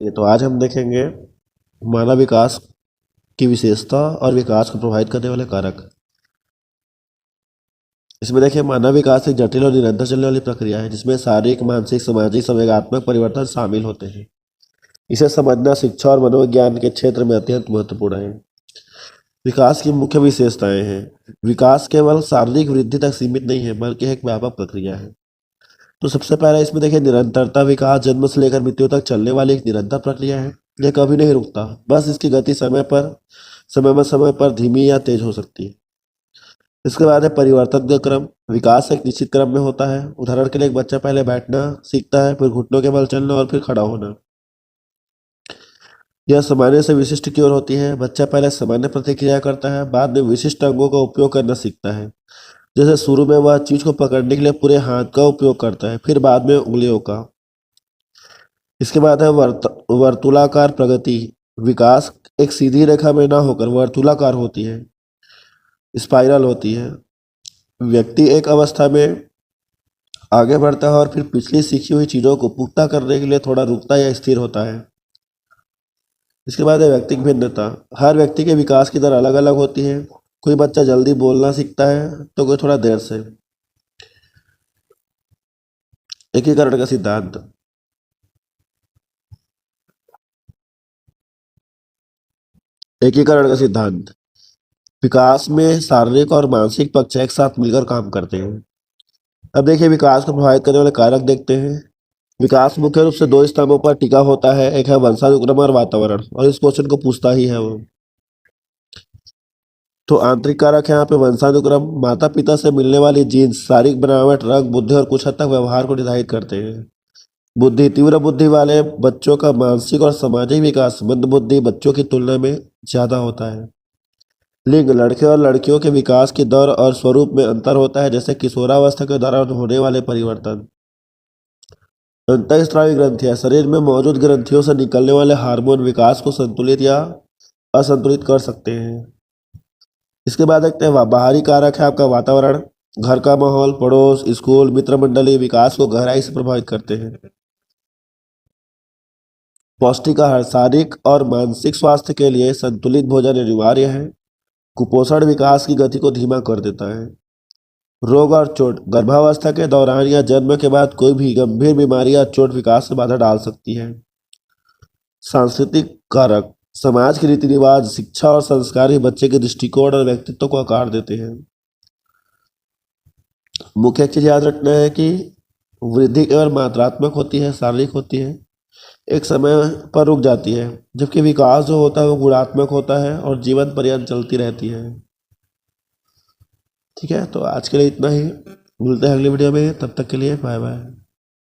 ये तो आज हम देखेंगे मानव विकास की विशेषता और विकास को प्रभावित करने वाले कारक। इसमें देखिए, मानव विकास एक जटिल और निरंतर चलने वाली प्रक्रिया है जिसमें शारीरिक, मानसिक, सामाजिक, संवेगात्मक परिवर्तन शामिल होते हैं। इसे समझना शिक्षा और मनोविज्ञान के क्षेत्र में अत्यंत महत्वपूर्ण है। विकास की मुख्य विशेषताएं हैं। विकास केवल शारीरिक वृद्धि तक सीमित नहीं है बल्कि एक व्यापक प्रक्रिया है। तो सबसे पहले इसमें देखिए निरंतरता। विकास जन्म से लेकर मृत्यु तक चलने वाली एक निरंतर प्रक्रिया है। यह कभी नहीं रुकता, बस इसकी गति समय पर धीमी या तेज हो सकती है। इसके बाद है परिवर्तन का क्रम। विकास एक निश्चित क्रम में होता है। उदाहरण के लिए एक बच्चा पहले बैठना सीखता है, फिर घुटनों के बल चलना और फिर खड़ा होना। यह सामान्य से विशिष्ट की ओर होती है। बच्चा पहले सामान्य प्रतिक्रिया करता है, बाद में विशिष्ट अंगों का उपयोग करना सीखता है। जैसे शुरू में वह चीज को पकड़ने के लिए पूरे हाथ का उपयोग करता है, फिर बाद में उंगलियों का। इसके बाद है वर्तुलाकार प्रगति। विकास एक सीधी रेखा में ना होकर वर्तुलाकार होती है, स्पाइरल होती है। व्यक्ति एक अवस्था में आगे बढ़ता है और फिर पिछली सीखी हुई चीजों को पुख्ता करने के लिए थोड़ा रुकता या स्थिर होता है। इसके बाद है व्यक्तिगत भिन्नता। हर व्यक्ति के विकास की दर अलग अलग होती है। कोई बच्चा जल्दी बोलना सीखता है तो कोई थोड़ा देर से। एकीकरण का सिद्धांत। एकीकरण का सिद्धांत। विकास में शारीरिक और मानसिक पक्ष एक साथ मिलकर काम करते हैं। अब देखिए, विकास को प्रभावित करने वाले कारक देखते हैं। विकास मुख्य रूप से दो स्तंभों पर टिका होता है, एक है वंशानुक्रम और वातावरण, और इस क्वेश्चन को पूछता ही है वो। तो आंतरिक कारक है यहाँ पे वंशानुक्रम। माता पिता से मिलने वाली जीन्स शारीरिक बनावट, रंग, बुद्धि और कुछ हद तक व्यवहार को निर्धारित करते हैं। बुद्धि। तीव्र बुद्धि वाले बच्चों का मानसिक और सामाजिक विकास मंद बुद्धि बच्चों की तुलना में ज्यादा होता है। लिंग। लड़के और लड़कियों के विकास की दर और स्वरूप में अंतर होता है, जैसे किशोरावस्था के दौरान होने वाले परिवर्तन। अंतःस्रावी ग्रंथियां। शरीर में मौजूद ग्रंथियों से निकलने वाले हार्मोन विकास को संतुलित या असंतुलित कर सकते हैं। इसके बाद देखते हैं बाहरी कारक है आपका वातावरण। घर का माहौल, पड़ोस, स्कूल, मित्र मंडली विकास को गहराई से प्रभावित करते हैं। पौष्टिक आहार। शारीरिक और मानसिक स्वास्थ्य के लिए संतुलित भोजन अनिवार्य है। कुपोषण विकास की गति को धीमा कर देता है। रोग और चोट। गर्भावस्था के दौरान या जन्म के बाद कोई भी गंभीर बीमारी या चोट विकास में बाधा डाल सकती है। सांस्कृतिक कारक। समाज के रीति रिवाज, शिक्षा और संस्कार ही बच्चे के दृष्टिकोण और व्यक्तित्व को आकार देते हैं। मुख्य चीज याद रखना है कि वृद्धि केवल मात्रात्मक होती है, शारीरिक होती है, एक समय पर रुक जाती है, जबकि विकास जो होता है वो गुणात्मक होता है और जीवन पर्यंत चलती रहती है। ठीक है, तो आज के लिए इतना ही। मिलते हैं अगली वीडियो में, तब तक के लिए बाय बाय।